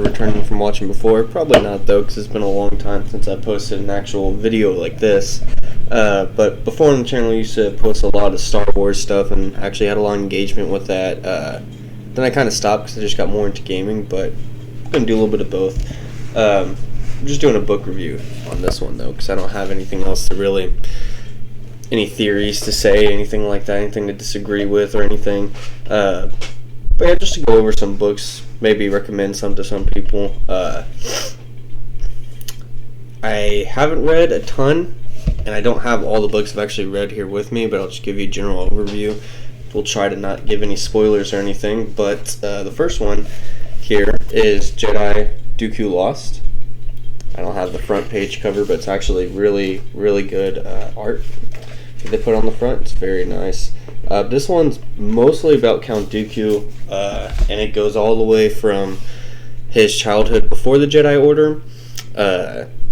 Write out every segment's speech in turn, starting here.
returning from watching before. Probably not, though, because it's been a long time since I posted an actual video like this. But before on the channel, I used to post a lot of Star Wars stuff and actually had a lot of engagement with that. Then I kind of stopped because I just got more into gaming, but I'm going to do a little bit of both. I'm just doing a book review on this one, though, because I don't have anything else to really... any theories to say, anything like that, anything to disagree with or anything. But yeah, just to go over some books, maybe recommend some to some people. I haven't read a ton, and I don't have all the books I've actually read here with me, but I'll just give you a general overview. We'll try to not give any spoilers or anything, but the first one here is Jedi Dooku Lost. I don't have the front page cover, but it's actually really, really good art that they put on the front. It's very nice. This one's mostly about Count Dooku, and it goes all the way from his childhood before the Jedi Order,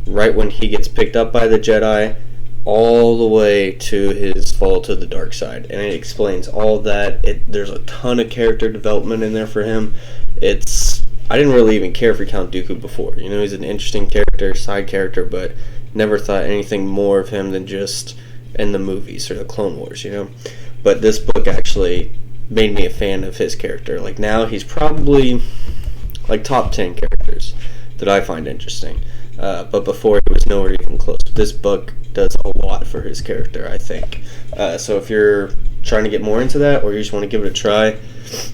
right when he gets picked up by the Jedi, all the way to his fall to the dark side. And it explains all that. There's a ton of character development in there for him. I didn't really even care for Count Dooku before. You know, he's an interesting character, side character, but never thought anything more of him than just in the movies or the Clone Wars, you know. But this book actually made me a fan of his character. Like, now he's probably like top 10 characters that I find interesting. But before, he was nowhere even close. This book does a lot for his character, I think. So if you're trying to get more into that, or you just want to give it a try,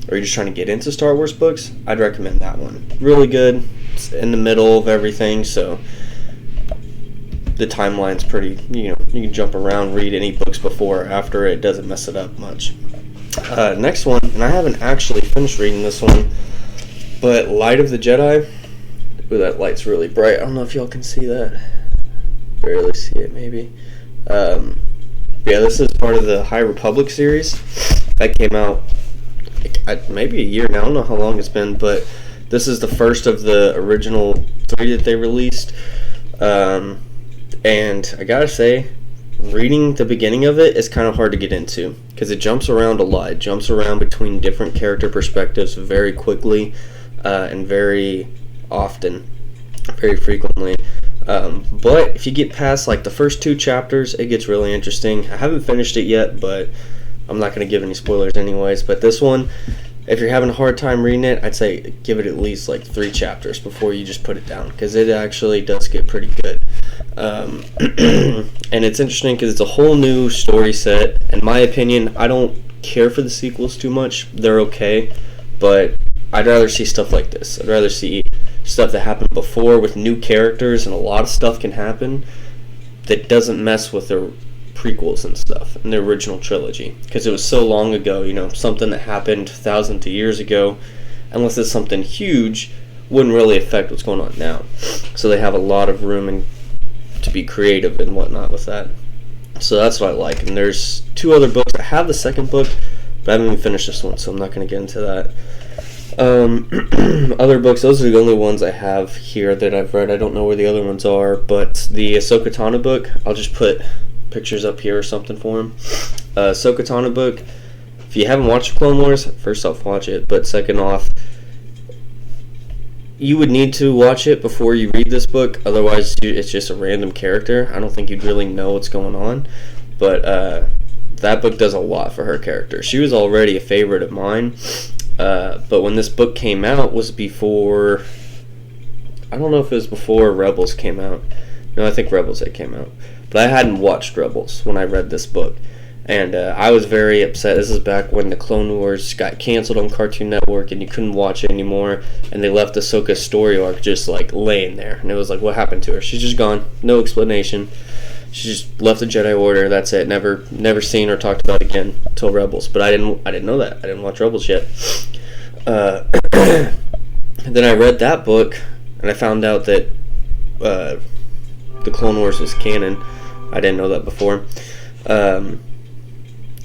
or you're just trying to get into Star Wars books, I'd recommend that one. Really good. It's in the middle of everything, so the timeline's pretty, you know, you can jump around, read any books before or after. It doesn't mess it up much. Next one, and I haven't actually finished reading this one, but Light of the Jedi. Ooh, that light's really bright. I don't know if y'all can see that. Barely see it, maybe. Yeah, this is part of the High Republic series. That came out maybe a year now. I don't know how long it's been, but this is the first of the original 3 that they released. And I gotta say, reading the beginning of it is kind of hard to get into because it jumps around a lot. It jumps around between different character perspectives very quickly and very often, very frequently. But if you get past like the first 2 chapters, it gets really interesting. I haven't finished it yet, but I'm not going to give any spoilers anyways. But this one, if you're having a hard time reading it, I'd say give it at least like 3 chapters before you just put it down, because it actually does get pretty good. And it's interesting because it's a whole new story set. In my opinion, I don't care for the sequels too much. They're okay, but I'd rather see stuff like this. I'd rather see stuff that happened before with new characters, and a lot of stuff can happen that doesn't mess with the prequels and stuff in the original trilogy, because it was so long ago. You know, something that happened thousands of years ago, unless it's something huge, wouldn't really affect what's going on now. So they have a lot of room to be creative and whatnot with that. So that's what I like. And there's 2 other books. I have the second book, but I haven't even finished this one, so I'm not going to get into that. Other books, those are the only ones I have here that I've read. I don't know where the other ones are, but the Ahsoka Tano book, I'll just put pictures up here or something for them. Ahsoka Tano book, if you haven't watched Clone Wars, first off, watch it, but second off, you would need to watch it before you read this book, otherwise it's just a random character. I don't think you'd really know what's going on, but that book does a lot for her character. She was already a favorite of mine. But when this book came out was before, I don't know if it was before Rebels came out. No, I think Rebels had came out. But I hadn't watched Rebels when I read this book. And I was very upset. This is back when the Clone Wars got canceled on Cartoon Network and you couldn't watch it anymore. And they left Ahsoka's story arc just like laying there. And it was like, what happened to her? She's just gone. No explanation. She just left the Jedi Order. That's it. Never seen or talked about again until Rebels. But I didn't know that. I didn't watch Rebels yet. Then I read that book, and I found out that the Clone Wars was canon. I didn't know that before. And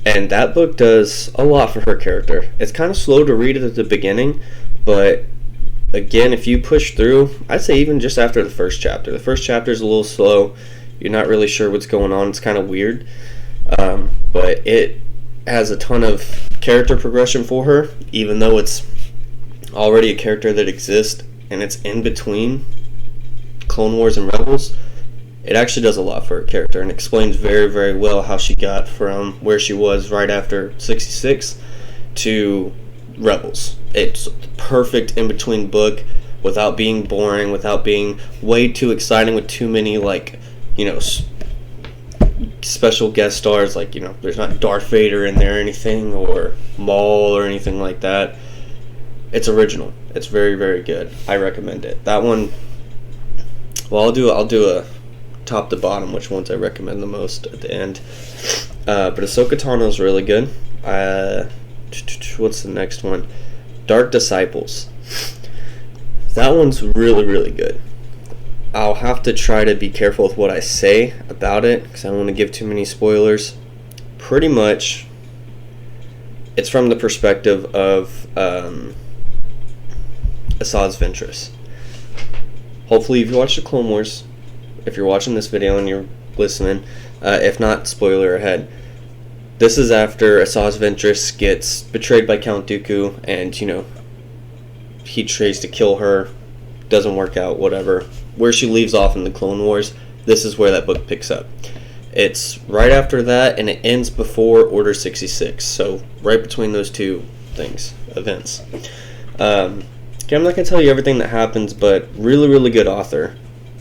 that book does a lot for her character. It's kind of slow to read it at the beginning, but again, if you push through, I'd say even just after the first chapter. The first chapter is a little slow. You're not really sure what's going on. It's kind of weird. But it has a ton of character progression for her, even though it's already a character that exists and it's in between Clone Wars and Rebels, it actually does a lot for her character and explains very, very well how she got from where she was right after 66 to Rebels. It's perfect in between book without being boring, without being way too exciting with too many, like, you know, special guest stars. Like, you know, there's not Darth Vader in there or anything, or Maul or anything like that. It's original. It's very, very good. I recommend it. That one, well, I'll do a top to bottom which ones I recommend the most at the end. But Ahsoka Tano is really good. What's the next one? Dark Disciples. That one's really, really good. I'll have to try to be careful with what I say about it because I don't want to give too many spoilers. Pretty much, it's from the perspective of Asajj Ventress. Hopefully, if you watch the Clone Wars, if you're watching this video and you're listening, if not, spoiler ahead. This is after Asajj Ventress gets betrayed by Count Dooku, and, you know, he tries to kill her, doesn't work out, whatever. Where she leaves off in the Clone Wars, this is where that book picks up. It's right after that, and it ends before Order 66, so right between those two events. Okay, I'm not going to tell you everything that happens, but really, really good author.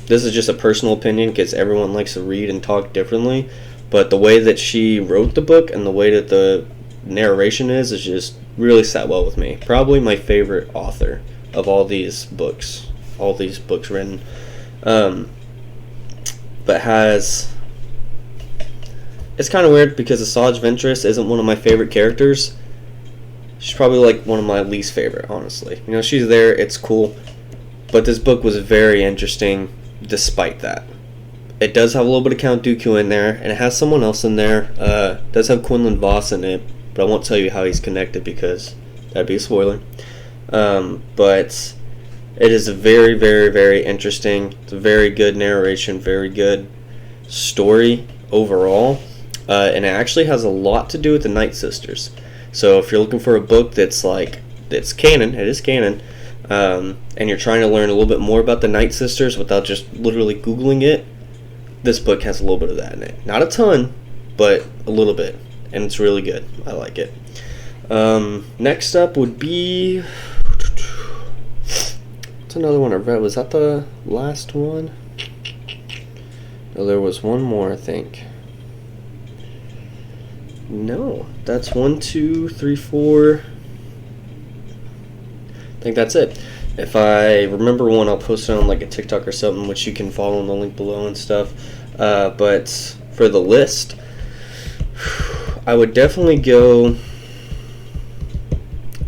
This is just a personal opinion because everyone likes to read and talk differently, but the way that she wrote the book and the way that the narration is just really sat well with me. Probably my favorite author of all these books written. But it's kind of weird because Asajj Ventress isn't one of my favorite characters. She's probably like one of my least favorite, honestly. You know, she's there, it's cool, but this book was very interesting despite that. It does have a little bit of Count Dooku in there, and it has someone else in there. It does have Quinlan Vos in it, but I won't tell you how he's connected because that'd be a spoiler. But it is a very, very, very interesting. It's a very good narration, very good story overall, and it actually has a lot to do with the Night Sisters. So if you're looking for a book that's canon, it is canon, and you're trying to learn a little bit more about the Night Sisters without just literally Googling it, this book has a little bit of that in it. Not a ton, but a little bit, and it's really good. I like it. Next up would be... What's another one I read? Was that the last one? No, there was one more, I think. No, that's 1, 2, 3, 4. I think that's it. If I remember one, I'll post it on like a TikTok or something, which you can follow in the link below and stuff. But for the list, I would definitely go...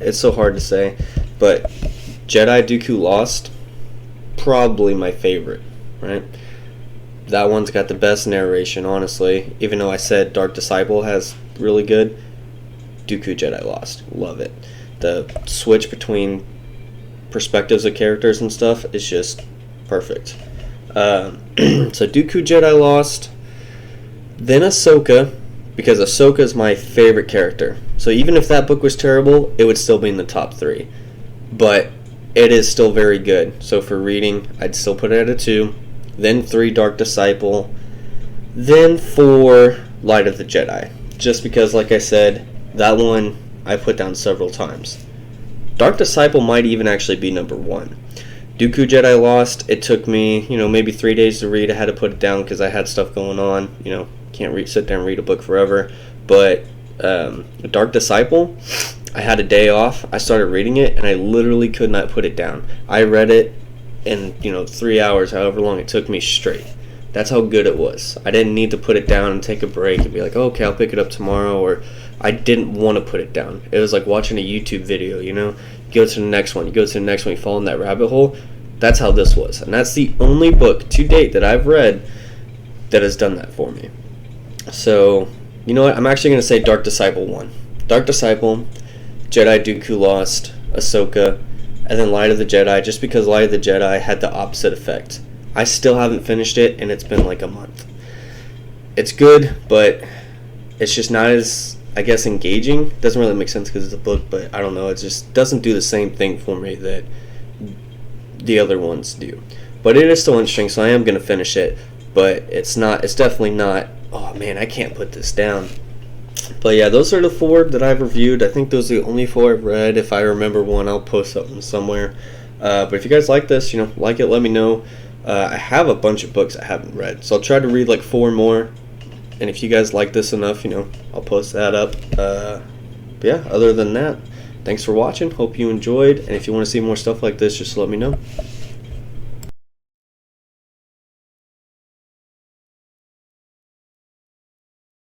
It's so hard to say, but Jedi Dooku Lost, probably my favorite, right? That one's got the best narration, honestly. Even though I said Dark Disciple has really good, Dooku Jedi Lost, love it. The switch between perspectives of characters and stuff is just perfect. So Dooku Jedi Lost, then Ahsoka, because Ahsoka is my favorite character. So even if that book was terrible, it would still be in the top 3. But it is still very good. So for reading, I'd still put it at a 2. Then 3, Dark Disciple. Then 4, Light of the Jedi. Just because, like I said, that one I put down several times. Dark Disciple might even actually be number 1. Dooku Jedi Lost, it took me, maybe 3 days to read. I had to put it down because I had stuff going on. Can't sit there and read a book forever. But Dark Disciple, I had a day off. I started reading it, and I literally could not put it down. I read it in 3 hours, however long it took me straight. That's how good it was. I didn't need to put it down and take a break and be like, oh, okay, I'll pick it up tomorrow, or I didn't want to put it down. It was like watching a YouTube video, You go to the next one, you go to the next one, you fall in that rabbit hole. That's how this was. And that's the only book to date that I've read that has done that for me. So, you know what? I'm actually going to say Dark Disciple 1. Dark Disciple, Jedi Dooku Lost, Ahsoka, and then Light of the Jedi, just because Light of the Jedi had the opposite effect. I still haven't finished it, and it's been like a month. It's good, but it's just not as, I guess, engaging. It doesn't really make sense because it's a book, but I don't know. It just doesn't do the same thing for me that the other ones do. But it is still interesting, so I am going to finish it. But it's definitely not, oh man, I can't put this down. But yeah, those are the 4 that I've reviewed. I think those are the only 4 I've read. If I remember one, I'll post something somewhere. But if you guys like this, like it, let me know. I have a bunch of books I haven't read, so I'll try to read like 4 more. And if you guys like this enough, I'll post that up. But yeah, other than that, thanks for watching. Hope you enjoyed. And if you want to see more stuff like this, just let me know.